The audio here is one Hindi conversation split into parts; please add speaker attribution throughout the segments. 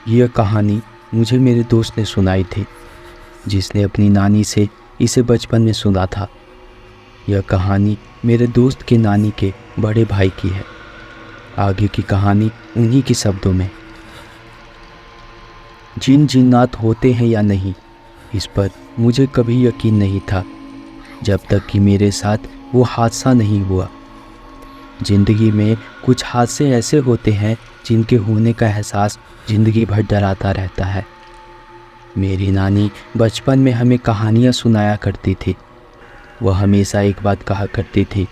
Speaker 1: यह कहानी मुझे मेरे दोस्त ने सुनाई थी, जिसने अपनी नानी से इसे बचपन में सुना था। यह कहानी मेरे दोस्त के नानी के बड़े भाई की है। आगे की कहानी उन्हीं के शब्दों में। जिन जिन्नात होते हैं या नहीं, इस पर मुझे कभी यकीन नहीं था, जब तक कि मेरे साथ वो हादसा नहीं हुआ। ज़िंदगी में कुछ हादसे ऐसे होते हैं जिनके होने का एहसास ज़िंदगी भर डराता रहता है। मेरी नानी बचपन में हमें कहानियाँ सुनाया करती थी। वह हमेशा एक बात कहा करती थी,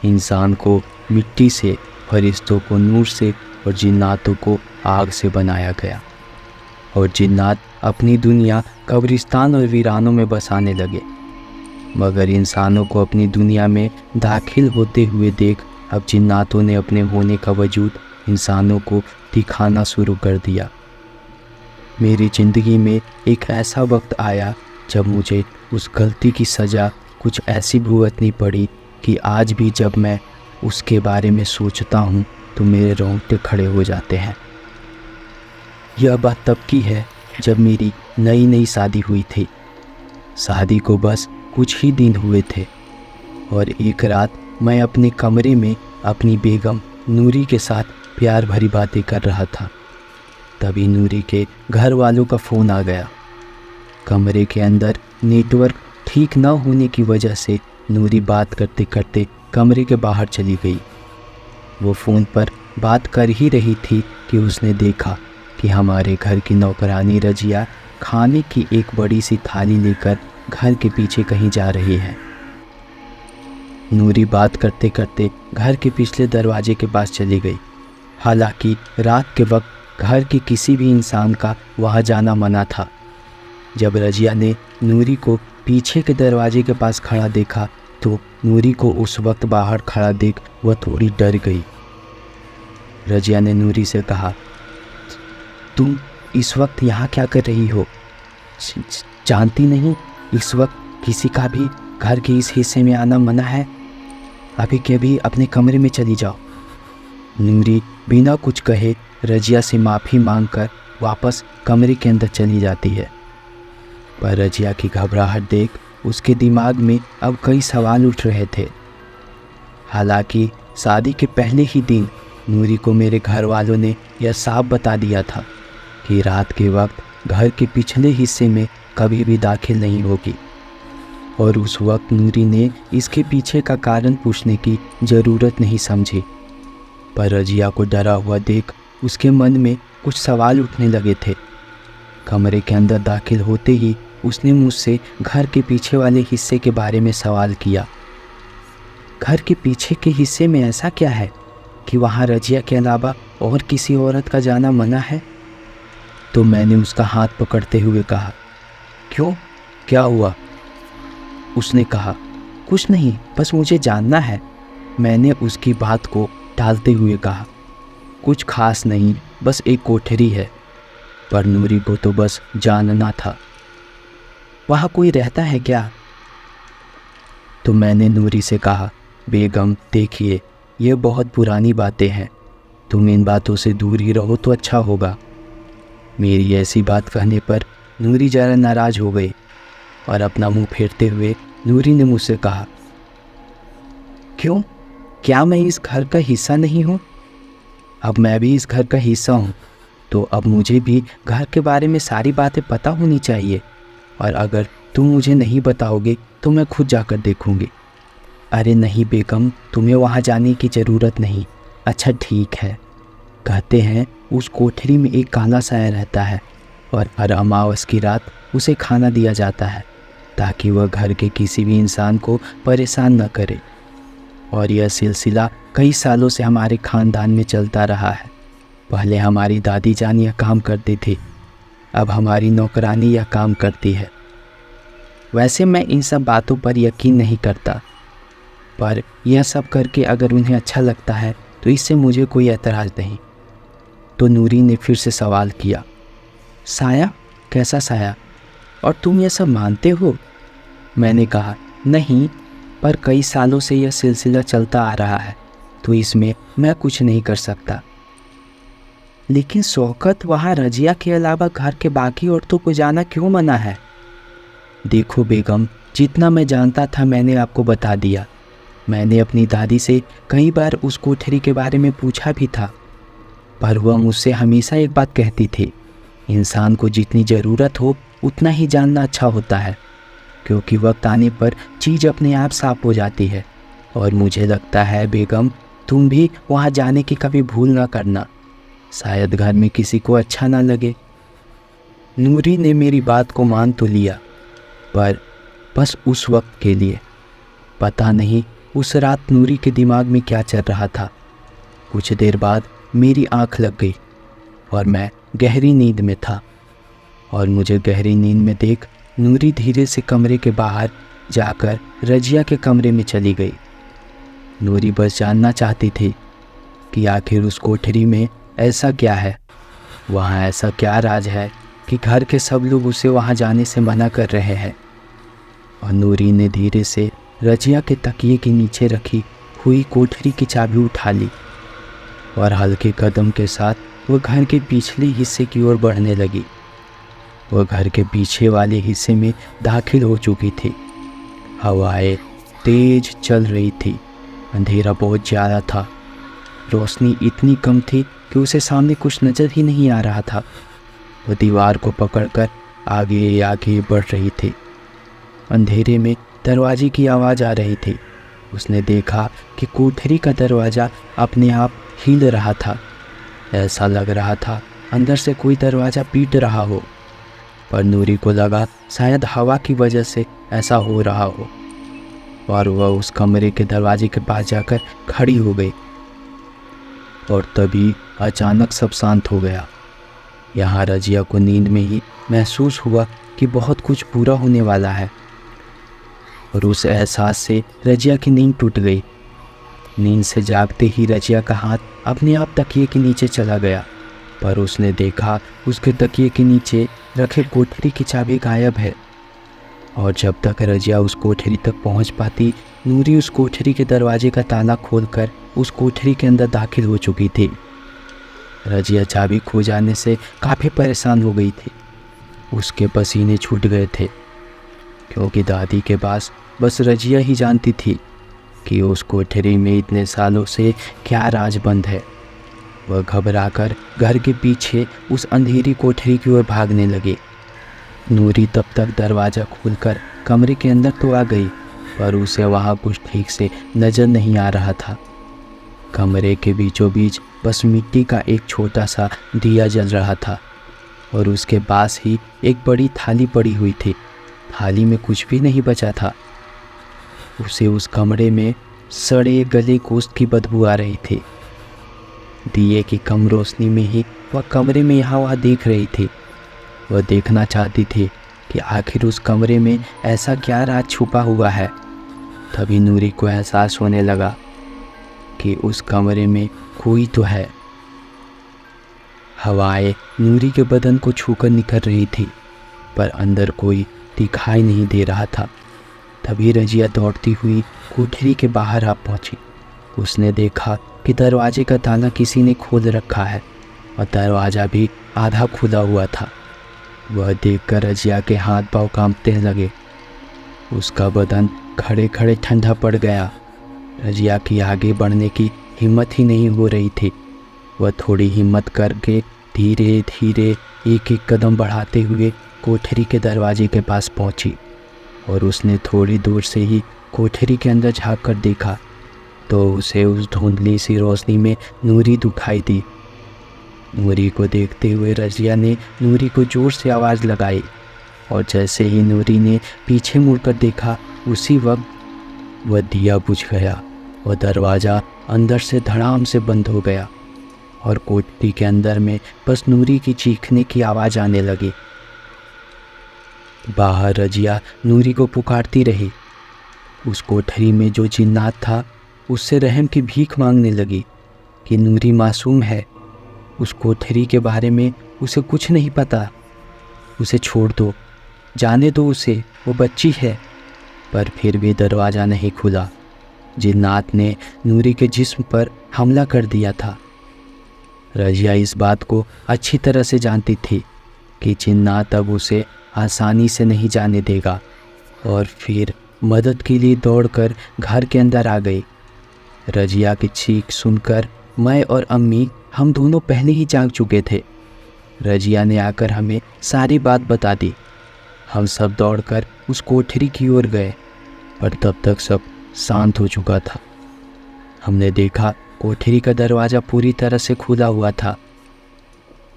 Speaker 1: इंसान को मिट्टी से, फरिश्तों को नूर से और जिन्नातों को आग से बनाया गया। और जिन्नात अपनी दुनिया कब्रिस्तान और वीरानों में बसाने लगे, मगर इंसानों को अपनी दुनिया में दाखिल होते हुए देख अब जिन्नातों ने अपने होने का वजूद इंसानों को दिखाना शुरू कर दिया। मेरी ज़िंदगी में एक ऐसा वक्त आया जब मुझे उस गलती की सज़ा कुछ ऐसी भुगतनी पड़ी कि आज भी जब मैं उसके बारे में सोचता हूँ तो मेरे रोंगटे खड़े हो जाते हैं। यह बात तब की है जब मेरी नई नई शादी हुई थी। शादी को बस कुछ ही दिन हुए थे और एक रात मैं अपने कमरे में अपनी बेगम नूरी के साथ प्यार भरी बातें कर रहा था। तभी नूरी के घर वालों का फ़ोन आ गया। कमरे के अंदर नेटवर्क ठीक न होने की वजह से नूरी बात करते करते कमरे के बाहर चली गई। वो फ़ोन पर बात कर ही रही थी कि उसने देखा कि हमारे घर की नौकरानी रजिया खाने की एक बड़ी सी थाली लेकर घर के पीछे कहीं जा रही है। नूरी बात करते करते घर के पिछले दरवाजे के पास चली गई। हालांकि रात के वक्त घर के किसी भी इंसान का वहां जाना मना था। जब रजिया ने नूरी को पीछे के दरवाजे के पास खड़ा देखा तो नूरी को उस वक्त बाहर खड़ा देख वह थोड़ी डर गई। रजिया ने नूरी से कहा, तुम इस वक्त यहाँ क्या कर रही हो? जानती नहीं इस वक्त किसी का भी घर के इस हिस्से में आना मना है। अभी के अभी अपने कमरे में चली जाओ। नूरी बिना कुछ कहे रजिया से माफ़ी मांगकर वापस कमरे के अंदर चली जाती है। पर रजिया की घबराहट देख उसके दिमाग में अब कई सवाल उठ रहे थे। हालांकि शादी के पहले ही दिन नूरी को मेरे घर वालों ने यह साफ बता दिया था कि रात के वक्त घर के पिछले हिस्से में कभी भी दाखिल नहीं होगी। और उस वक्त नूरी ने इसके पीछे का कारण पूछने की ज़रूरत नहीं समझी। पर रजिया को डरा हुआ देख उसके मन में कुछ सवाल उठने लगे थे। कमरे के अंदर दाखिल होते ही उसने मुझसे घर के पीछे वाले हिस्से के बारे में सवाल किया। घर के पीछे के हिस्से में ऐसा क्या है कि वहाँ रजिया के अलावा और किसी औरत का जाना मना है? तो मैंने उसका हाथ पकड़ते हुए कहा, क्यों, क्या हुआ? उसने कहा, कुछ नहीं, बस मुझे जानना है। मैंने उसकी बात को टालते हुए कहा, कुछ खास नहीं, बस एक कोठरी है। पर नूरी को तो बस जानना था। वहाँ कोई रहता है क्या? तो मैंने नूरी से कहा, बेगम देखिए, ये बहुत पुरानी बातें हैं, तुम इन बातों से दूर ही रहो तो अच्छा होगा। मेरी ऐसी बात कहने पर नूरी ज़रा नाराज़ हो गई और अपना मुंह फेरते हुए नूरी ने मुझसे कहा, क्यों, क्या मैं इस घर का हिस्सा नहीं हूँ? अब मैं भी इस घर का हिस्सा हूँ, तो अब मुझे भी घर के बारे में सारी बातें पता होनी चाहिए। और अगर तुम मुझे नहीं बताओगे तो मैं खुद जाकर देखूँगी। अरे नहीं बेगम, तुम्हें वहाँ जाने की ज़रूरत नहीं। अच्छा ठीक है। कहते हैं उस कोठरी में एक काला साया रहता है और हर अमावस की रात उसे खाना दिया जाता है ताकि वह घर के किसी भी इंसान को परेशान न करे। और यह सिलसिला कई सालों से हमारे ख़ानदान में चलता रहा है। पहले हमारी दादी जान यह काम करती थी, अब हमारी नौकरानी यह काम करती है। वैसे मैं इन सब बातों पर यकीन नहीं करता, पर यह सब करके अगर उन्हें अच्छा लगता है तो इससे मुझे कोई एतराज़ नहीं। तो नूरी ने फिर से सवाल किया, साया? कैसा साया? और तुम यह सब मानते हो? मैंने कहा, नहीं, पर कई सालों से यह सिलसिला चलता आ रहा है, तो इसमें मैं कुछ नहीं कर सकता। लेकिन शौकत, वहाँ रजिया के अलावा घर के बाकी औरतों को जाना क्यों मना है? देखो बेगम, जितना मैं जानता था मैंने आपको बता दिया। मैंने अपनी दादी से कई बार उस कोठरी के बारे में पूछा भी था, पर वह मुझसे हमेशा एक बात कहती थी, इंसान को जितनी ज़रूरत हो उतना ही जानना अच्छा होता है, क्योंकि वक्त आने पर चीज़ अपने आप साफ हो जाती है। और मुझे लगता है बेगम, तुम भी वहाँ जाने की कभी भूल ना करना, शायद घर में किसी को अच्छा ना लगे। नूरी ने मेरी बात को मान तो लिया, पर बस उस वक्त के लिए। पता नहीं उस रात नूरी के दिमाग में क्या चल रहा था। कुछ देर बाद मेरी आंख लग गई और मैं गहरी नींद में था, और मुझे गहरी नींद में देख नूरी धीरे से कमरे के बाहर जाकर रजिया के कमरे में चली गई। नूरी बस जानना चाहती थी कि आखिर उस कोठरी में ऐसा क्या है, वहाँ ऐसा क्या राज है कि घर के सब लोग उसे वहाँ जाने से मना कर रहे हैं। और नूरी ने धीरे से रजिया के तकिए के नीचे रखी हुई कोठरी की चाबी उठा ली और हल्के कदम के साथ वह घर के पिछले हिस्से की ओर बढ़ने लगी। वह घर के पीछे वाले हिस्से में दाखिल हो चुकी थी। हवाएं तेज चल रही थी, अंधेरा बहुत ज़्यादा था, रोशनी इतनी कम थी कि उसे सामने कुछ नज़र ही नहीं आ रहा था। वह दीवार को पकड़कर आगे आगे बढ़ रही थी। अंधेरे में दरवाजे की आवाज़ आ रही थी। उसने देखा कि कोठरी का दरवाज़ा अपने आप हिल रहा था। ऐसा लग रहा था अंदर से कोई दरवाज़ा पीट रहा हो, पर नूरी को लगा शायद हवा की वजह से ऐसा हो रहा हो, और वह उस कमरे के दरवाजे के पास जाकर खड़ी हो गई। और तभी अचानक सब शांत हो गया। यहाँ रजिया को नींद में ही महसूस हुआ कि बहुत कुछ बुरा होने वाला है, और उस एहसास से रजिया की नींद टूट गई। नींद से जागते ही रजिया का हाथ अपने आप तकिए के नीचे चला गया, पर उसने देखा उसके तकिए के नीचे रखे कोठरी की चाबी गायब है। और जब तक रजिया उस कोठरी तक पहुंच पाती, नूरी उस कोठरी के दरवाजे का ताला खोलकर उस कोठरी के अंदर दाखिल हो चुकी थी। रजिया चाबी खो जाने से काफ़ी परेशान हो गई थी। उसके पसीने छूट गए थे, क्योंकि दादी के पास बस रजिया ही जानती थी कि उस कोठरी में इतने सालों से क्या राज बंद है। वह घबराकर घर के पीछे उस अंधेरी कोठरी की ओर भागने लगी। नूरी तब तक दरवाज़ा खोलकर कमरे के अंदर तो आ गई, पर उसे वहाँ कुछ ठीक से नज़र नहीं आ रहा था। कमरे के बीचों बीच बस मिट्टी का एक छोटा सा दिया जल रहा था, और उसके पास ही एक बड़ी थाली पड़ी हुई थी। थाली में कुछ भी नहीं बचा था। उसे उस कमरे में सड़े गले गोश्त की बदबू आ रही थी। दिए की कम रोशनी में ही वह कमरे में यहाँ वहाँ देख रही थी। वह देखना चाहती थी कि आखिर उस कमरे में ऐसा क्या राज छुपा हुआ है। तभी नूरी को एहसास होने लगा कि उस कमरे में कोई तो है। हवाएं नूरी के बदन को छूकर निकल रही थी, पर अंदर कोई दिखाई नहीं दे रहा था। तभी रजिया दौड़ती हुई कोठरी के बाहर आ पहुंची। उसने देखा कि दरवाजे का ताला किसी ने खोल रखा है, और दरवाज़ा भी आधा खुला हुआ था। वह देखकर रजिया के हाथ पांव कांपने लगे। उसका बदन खड़े खड़े ठंडा पड़ गया। रजिया की आगे बढ़ने की हिम्मत ही नहीं हो रही थी। वह थोड़ी हिम्मत करके धीरे धीरे एक एक कदम बढ़ाते हुए कोठरी के दरवाजे के पास पहुंची, और उसने थोड़ी दूर से ही कोठरी के अंदर झांक कर देखा तो उसे उस धुंधली सी रोशनी में नूरी दिखाई दी। नूरी को देखते हुए रजिया ने नूरी को ज़ोर से आवाज़ लगाई, और जैसे ही नूरी ने पीछे मुड़कर देखा, उसी वक्त वह दिया बुझ गया और दरवाज़ा अंदर से धड़ाम से बंद हो गया, और कोठरी के अंदर में बस नूरी की चीखने की आवाज़ आने लगी। बाहर रजिया नूरी को पुकारती रही। उस कोठरी में जो जिन्नात था उससे रहम की भीख मांगने लगी कि नूरी मासूम है, उस कोठरी के बारे में उसे कुछ नहीं पता, उसे छोड़ दो, जाने दो उसे, वो बच्ची है। पर फिर भी दरवाज़ा नहीं खुला। जिन्नात ने नूरी के जिस्म पर हमला कर दिया था। रजिया इस बात को अच्छी तरह से जानती थी कि जिन्नात अब उसे आसानी से नहीं जाने देगा और फिर मदद के लिए दौड़कर घर के अंदर आ गई। रजिया की चीख सुनकर मैं और अम्मी हम दोनों पहले ही जाग चुके थे। रजिया ने आकर हमें सारी बात बता दी। हम सब दौड़कर उस कोठरी की ओर गए, पर तब तक सब शांत हो चुका था। हमने देखा कोठरी का दरवाज़ा पूरी तरह से खुला हुआ था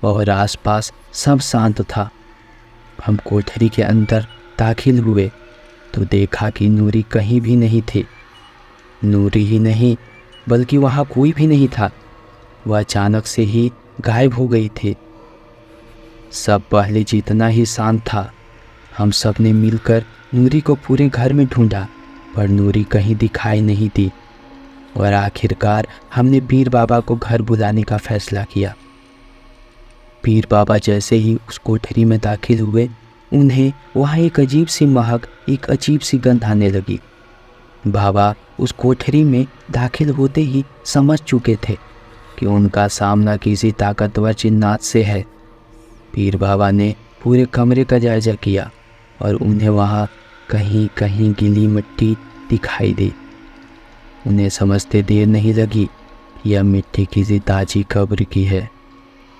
Speaker 1: और आसपास सब शांत था। हम कोठरी के अंदर दाखिल हुए तो देखा कि नूरी कहीं भी नहीं थी। नूरी ही नहीं बल्कि वहाँ कोई भी नहीं था। वह अचानक से ही गायब हो गई थी। सब पहले जितना ही शांत था। हम सब ने मिलकर नूरी को पूरे घर में ढूंढा, पर नूरी कहीं दिखाई नहीं दी और आखिरकार हमने पीर बाबा को घर बुलाने का फैसला किया। पीर बाबा जैसे ही उस कोठरी में दाखिल हुए, उन्हें वहाँ एक अजीब सी महक, एक अजीब सी गंध आने लगी। बाबा उस कोठरी में दाखिल होते ही समझ चुके थे कि उनका सामना किसी ताकतवर जिन्नात से है। पीर बाबा ने पूरे कमरे का जायजा किया और उन्हें वहाँ कहीं कहीं गीली मिट्टी दिखाई दी। उन्हें समझते देर नहीं लगी कि यह मिट्टी किसी ताजी कब्र की है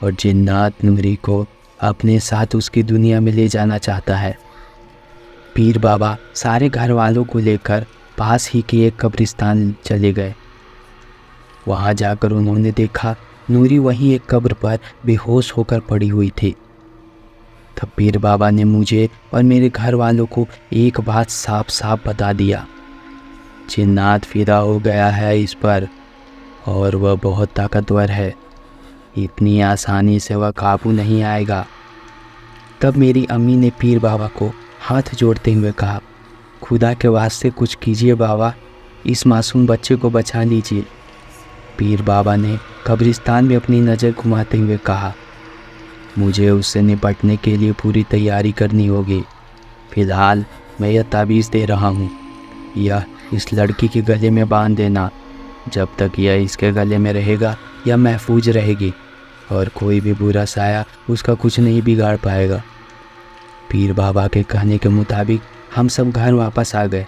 Speaker 1: और जिन्नात नूरी को अपने साथ उसकी दुनिया में ले जाना चाहता है। पीर बाबा सारे घर वालों को लेकर पास ही के एक कब्रिस्तान चले गए। वहाँ जाकर उन्होंने देखा नूरी वहीं एक कब्र पर बेहोश होकर पड़ी हुई थी। तब पीर बाबा ने मुझे और मेरे घर वालों को एक बात साफ साफ बता दिया, जिन्नात फिदा हो गया है इस पर और वह बहुत ताकतवर है। इतनी आसानी से वह काबू नहीं आएगा। तब मेरी अम्मी ने पीर बाबा को हाथ जोड़ते हुए कहा, खुदा के वास्ते कुछ कीजिए बाबा, इस मासूम बच्चे को बचा लीजिए। पीर बाबा ने कब्रिस्तान में अपनी नज़र घुमाते हुए कहा, मुझे उससे निपटने के लिए पूरी तैयारी करनी होगी। फिलहाल मैं यह ताबीज़ दे रहा हूँ, यह इस लड़की के गले में बांध देना। जब तक यह इसके गले में रहेगा यह महफूज रहेगी और कोई भी बुरा साया उसका कुछ नहीं बिगाड़ पाएगा। पीर बाबा के कहने के मुताबिक हम सब घर वापस आ गए,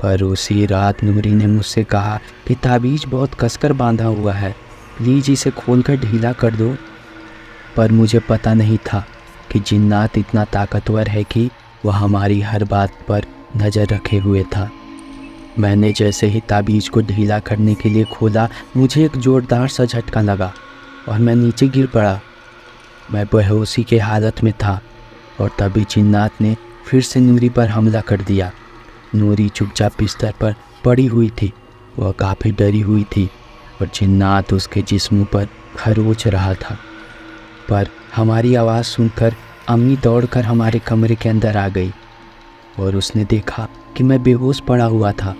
Speaker 1: पर उसी रात नूरी ने मुझसे कहा कि ताबीज़ बहुत कसकर बांधा हुआ है, प्लीज़ इसे खोलकर ढीला कर दो। पर मुझे पता नहीं था कि जिन्नात इतना ताकतवर है कि वह हमारी हर बात पर नज़र रखे हुए था। मैंने जैसे ही ताबीज़ को ढीला करने के लिए खोला, मुझे एक ज़ोरदार सा झटका लगा और मैं नीचे गिर पड़ा। मैं बेहोशी के हालत में था और तभी जिन्नात ने फिर से नूरी पर हमला कर दिया। नूरी चुपचाप बिस्तर पर पड़ी हुई थी। वह काफ़ी डरी हुई थी और जिन्नात उसके जिस्म पर खरोच रहा था। पर हमारी आवाज़ सुनकर अम्मी दौड़कर हमारे कमरे के अंदर आ गई और उसने देखा कि मैं बेहोश पड़ा हुआ था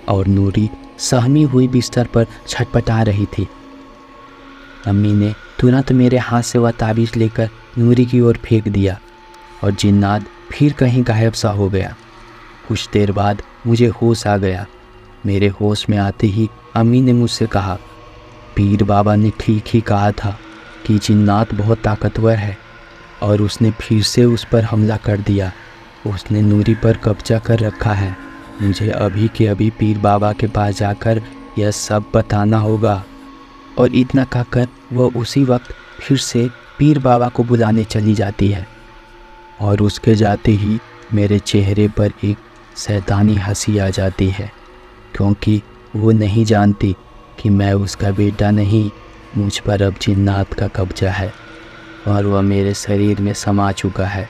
Speaker 1: और नूरी सहमी हुई बिस्तर पर छटपटा रही थी। अम्मी ने तुरंत मेरे हाथ से वह ताबीज़ लेकर नूरी की ओर फेंक दिया और जिन्नात फिर कहीं गायब सा हो गया। कुछ देर बाद मुझे होश आ गया। मेरे होश में आते ही अम्मी ने मुझसे कहा, पीर बाबा ने ठीक ही कहा था कि जिन्नात बहुत ताकतवर है और उसने फिर से उस पर हमला कर दिया। उसने नूरी पर कब्जा कर रखा है। मुझे अभी के अभी पीर बाबा के पास जाकर यह सब बताना होगा। और इतना कहकर वह उसी वक्त फिर से पीर बाबा को बुलाने चली जाती है और उसके जाते ही मेरे चेहरे पर एक शैतानी हंसी आ जाती है, क्योंकि वो नहीं जानती कि मैं उसका बेटा नहीं, मुझ पर अब जिन्नात का कब्जा है और वह मेरे शरीर में समा चुका है।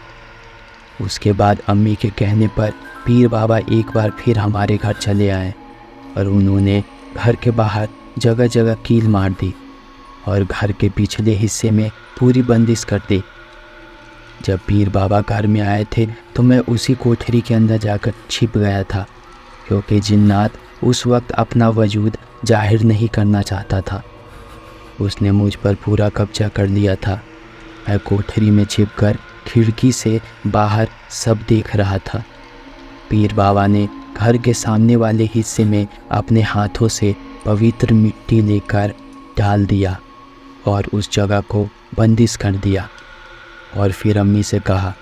Speaker 1: उसके बाद अम्मी के कहने पर पीर बाबा एक बार फिर हमारे घर चले आए और उन्होंने घर के बाहर जगह जगह कील मार दी और घर के पिछले हिस्से में पूरी बंदिश कर दी। जब पीर बाबा घर में आए थे तो मैं उसी कोठरी के अंदर जाकर छिप गया था, क्योंकि जिन्नात उस वक्त अपना वजूद जाहिर नहीं करना चाहता था। उसने मुझ पर पूरा कब्जा कर लिया था। मैं कोठरी में छिपकर खिड़की से बाहर सब देख रहा था। पीर बाबा ने घर के सामने वाले हिस्से में अपने हाथों से पवित्र मिट्टी लेकर डाल दिया और उस जगह को बंदिश कर दिया। और फिर अम्मी से कहा,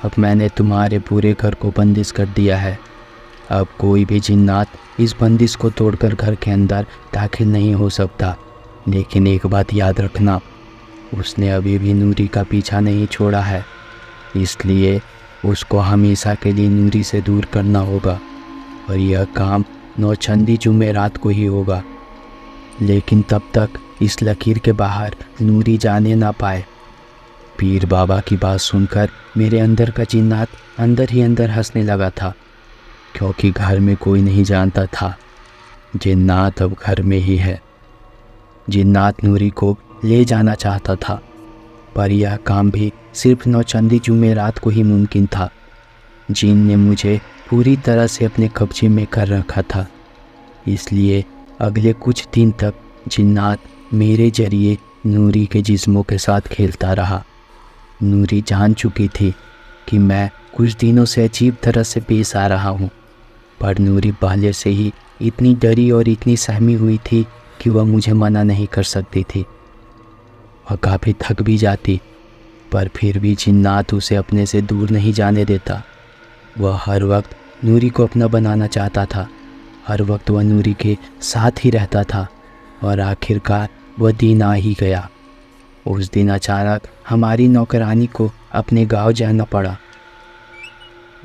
Speaker 1: अब मैंने तुम्हारे पूरे घर को बंदिश कर दिया है। अब कोई भी जिन्नात इस बंदिश को तोड़कर घर के अंदर दाखिल नहीं हो सकता। लेकिन एक बात याद रखना, उसने अभी भी नूरी का पीछा नहीं छोड़ा है, इसलिए उसको हमेशा के लिए नूरी से दूर करना होगा। और यह काम नौचंदी जुमेरात को ही होगा। लेकिन तब तक इस लकीर के बाहर नूरी जाने ना पाए। पीर बाबा की बात सुनकर मेरे अंदर का जिन्नात अंदर ही अंदर हंसने लगा था, क्योंकि घर में कोई नहीं जानता था जिन्नात अब घर में ही है। जिन्नात नूरी को ले जाना चाहता था, पर यह काम भी सिर्फ नौचंदी जुमेरात को ही मुमकिन था। जिन ने मुझे पूरी तरह से अपने कब्जे में कर रखा था, इसलिए अगले कुछ दिन तक जिन्नात मेरे जरिए नूरी के जिस्मों के साथ खेलता रहा। नूरी जान चुकी थी कि मैं कुछ दिनों से अजीब तरह से पेश आ रहा हूँ, पर नूरी पहले से ही इतनी डरी और इतनी सहमी हुई थी कि वह मुझे मना नहीं कर सकती थी। वह काफ़ी थक भी जाती, पर फिर भी जिन्नात उसे अपने से दूर नहीं जाने देता। वह हर वक्त नूरी को अपना बनाना चाहता था। हर वक्त वह नूरी के साथ ही रहता था। और आखिरकार वह दिन आ ही गया। उस दिन अचानक हमारी नौकरानी को अपने गांव जाना पड़ा।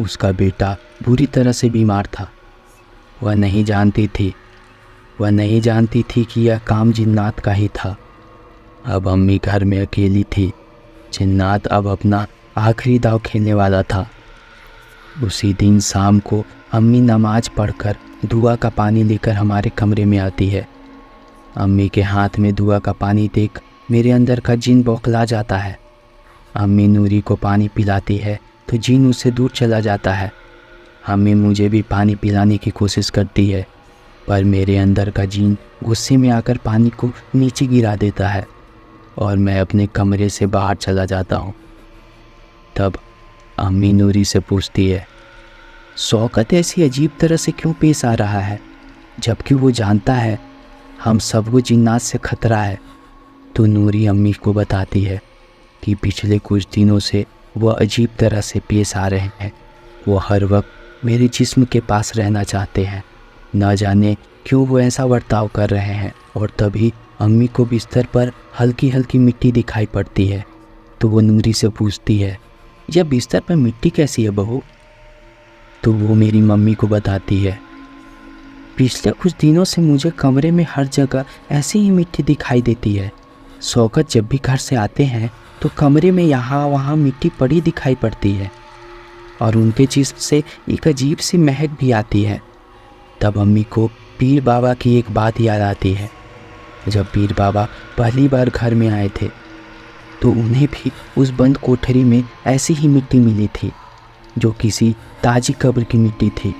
Speaker 1: उसका बेटा बुरी तरह से बीमार था। वह नहीं जानती थी कि यह काम जिन्नात का ही था। अब अम्मी घर में अकेली थी। जिन्नात अब अपना आखिरी दांव खेलने वाला था। उसी दिन शाम को अम्मी नमाज पढ़कर दुआ का पानी लेकर हमारे कमरे में आती है। अम्मी के हाथ में दुआ का पानी देख मेरे अंदर का जिन बौखला जाता है। अम्मी नूरी को पानी पिलाती है तो जिन उससे दूर चला जाता है। अम्मी मुझे भी पानी पिलाने की कोशिश करती है, पर मेरे अंदर का जिन गुस्से में आकर पानी को नीचे गिरा देता है और मैं अपने कमरे से बाहर चला जाता हूँ। तब अम्मी नूरी से पूछती है, शौकत ऐसी अजीब तरह से क्यों पेश आ रहा है, जबकि वो जानता है हम सबको जिन्नात से खतरा है। तो नूरी अम्मी को बताती है कि पिछले कुछ दिनों से वह अजीब तरह से पेश आ रहे हैं। वो हर वक्त मेरे जिस्म के पास रहना चाहते हैं। न जाने क्यों वो ऐसा बर्ताव कर रहे हैं। और तभी अम्मी को बिस्तर पर हल्की हल्की मिट्टी दिखाई पड़ती है। तो वो नूरी से पूछती है, यह बिस्तर पर मिट्टी कैसी है बहू? तो वो मेरी मम्मी को बताती है, पिछले कुछ दिनों से मुझे कमरे में हर जगह ऐसी ही मिट्टी दिखाई देती है। शौकत जब भी घर से आते हैं तो कमरे में यहाँ वहाँ मिट्टी पड़ी दिखाई पड़ती है और उनके जिस्म से एक अजीब सी महक भी आती है। तब अम्मी को पीर बाबा की एक बात याद आती है। जब पीर बाबा पहली बार घर में आए थे तो उन्हें भी उस बंद कोठरी में ऐसी ही मिट्टी मिली थी, जो किसी ताजी कब्र की मिट्टी थी।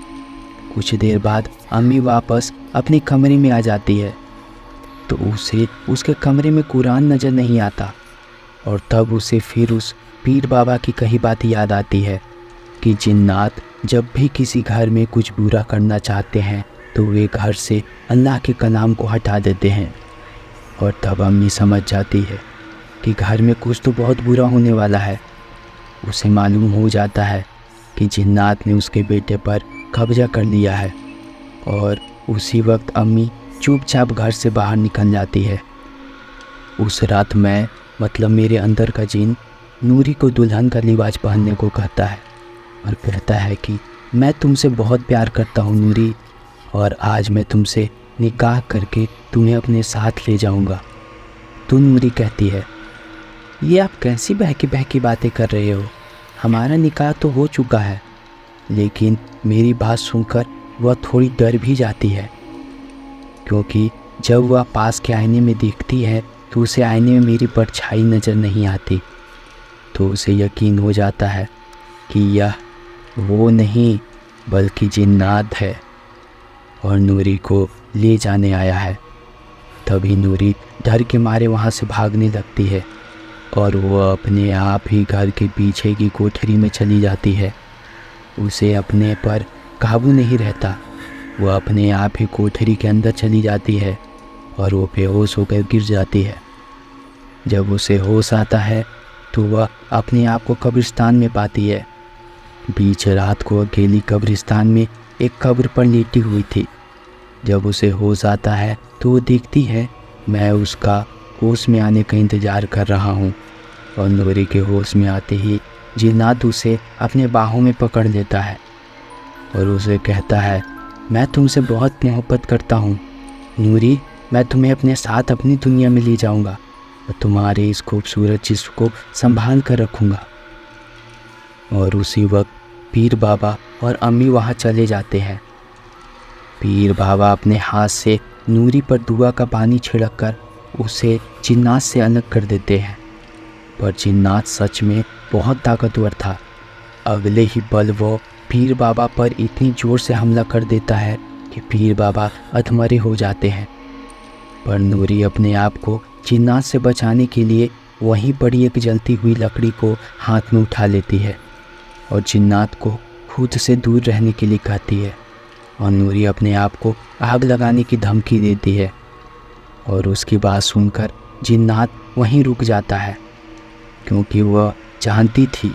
Speaker 1: कुछ देर बाद अम्मी वापस अपने कमरे में आ जाती है तो उसे उसके कमरे में कुरान नज़र नहीं आता। और तब उसे फिर उस पीर बाबा की कही बात याद आती है कि जिन्नात जब भी किसी घर में कुछ बुरा करना चाहते हैं तो वे घर से अल्लाह के कलाम को हटा देते हैं। और तब अम्मी समझ जाती है कि घर में कुछ तो बहुत बुरा होने वाला है। उसे मालूम हो जाता है कि जिन्नात ने उसके बेटे पर कब्जा कर लिया है। और उसी वक्त अम्मी चुपचाप घर से बाहर निकल जाती है। उस रात मैं मतलब मेरे अंदर का जिन नूरी को दुल्हन का लिबास पहनने को कहता है और कहता है कि मैं तुमसे बहुत प्यार करता हूँ नूरी, और आज मैं तुमसे निकाह करके तुम्हें अपने साथ ले जाऊँगा। तो नूरी कहती है, ये आप कैसी बहकी बहकी बातें कर रहे हो, हमारा निकाह तो हो चुका है। लेकिन मेरी बात सुनकर वह थोड़ी डर भी जाती है, क्योंकि जब वह पास के आईने में देखती है तो उसे आईने में मेरी परछाई नज़र नहीं आती। तो उसे यकीन हो जाता है कि यह वो नहीं बल्कि जिन्नात है और नूरी को ले जाने आया है। तभी नूरी डर के मारे वहाँ से भागने लगती है और वह अपने आप ही घर के पीछे की कोठरी में चली जाती है। उसे अपने पर काबू नहीं रहता। वह अपने आप ही कोठरी के अंदर चली जाती है और वो बेहोश होकर गिर जाती है। जब उसे होश आता है तो वह अपने आप को कब्रिस्तान में पाती है। बीच रात को अकेली कब्रिस्तान में एक कब्र पर लेटी हुई थी। जब उसे होश आता है तो वो देखती है मैं उसका होश में आने का इंतज़ार कर रहा हूँ। और नूरी के होश में आते ही जिन्नात उसे अपने बाहों में पकड़ लेता है और उसे कहता है, मैं तुमसे बहुत मोहब्बत करता हूँ नूरी, मैं तुम्हें अपने साथ अपनी दुनिया में ले जाऊँगा और तुम्हारे इस खूबसूरत जिस्म को संभाल कर रखूँगा। और उसी वक्त पीर बाबा और अम्मी वहाँ चले जाते हैं। पीर बाबा अपने हाथ से नूरी पर दुआ का पानी छिड़क कर उसे जिन्नात से अलग कर देते हैं। पर जिन्नात सच में बहुत ताकतवर था। अगले ही पल वो पीर बाबा पर इतनी ज़ोर से हमला कर देता है कि पीर बाबा अधमरे हो जाते हैं। पर नूरी अपने आप को जिन्नात से बचाने के लिए वहीं पड़ी एक जलती हुई लकड़ी को हाथ में उठा लेती है और जिन्नात को खुद से दूर रहने के लिए कहती है। और नूरी अपने आप को आग लगाने की धमकी देती है और उसकी बात सुनकर जिन्नात वहीं रुक जाता है, क्योंकि वह जानती थी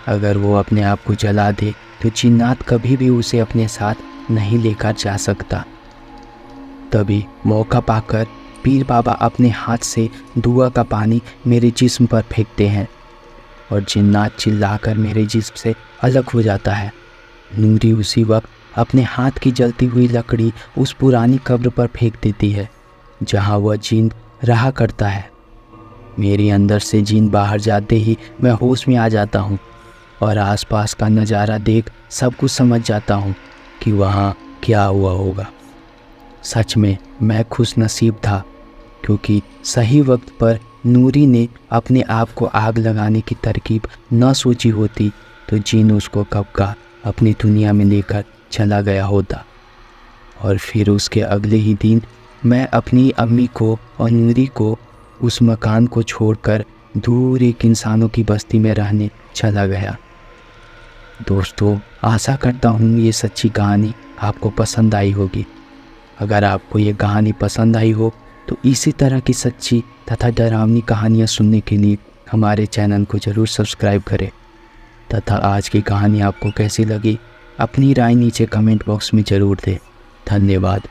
Speaker 1: अगर वो अपने आप को जला दे तो जिन्नात कभी भी उसे अपने साथ नहीं लेकर जा सकता। तभी मौका पाकर पीर बाबा अपने हाथ से दुआ का पानी मेरे जिस्म पर फेंकते हैं और जिन्नात चिल्लाकर मेरे जिस्म से अलग हो जाता है। नूरी उसी वक्त अपने हाथ की जलती हुई लकड़ी उस पुरानी कब्र पर फेंक देती है जहां वह जिन रहा करता है। मेरे अंदर से जिन बाहर जाते ही मैं होश में आ जाता हूँ और आसपास का नज़ारा देख सब कुछ समझ जाता हूँ कि वहाँ क्या हुआ होगा। सच में मैं खुश नसीब था, क्योंकि सही वक्त पर नूरी ने अपने आप को आग लगाने की तरकीब न सोची होती तो जिन उसको कब का अपनी दुनिया में लेकर चला गया होता। और फिर उसके अगले ही दिन मैं अपनी अम्मी को और नूरी को उस मकान को छोड़कर दूर एक इंसानों की बस्ती में रहने चला गया। दोस्तों, आशा करता हूँ ये सच्ची कहानी आपको पसंद आई होगी। अगर आपको ये कहानी पसंद आई हो तो इसी तरह की सच्ची तथा डरावनी कहानियाँ सुनने के लिए हमारे चैनल को ज़रूर सब्सक्राइब करें। तथा आज की कहानी आपको कैसी लगी अपनी राय नीचे कमेंट बॉक्स में ज़रूर दें। धन्यवाद।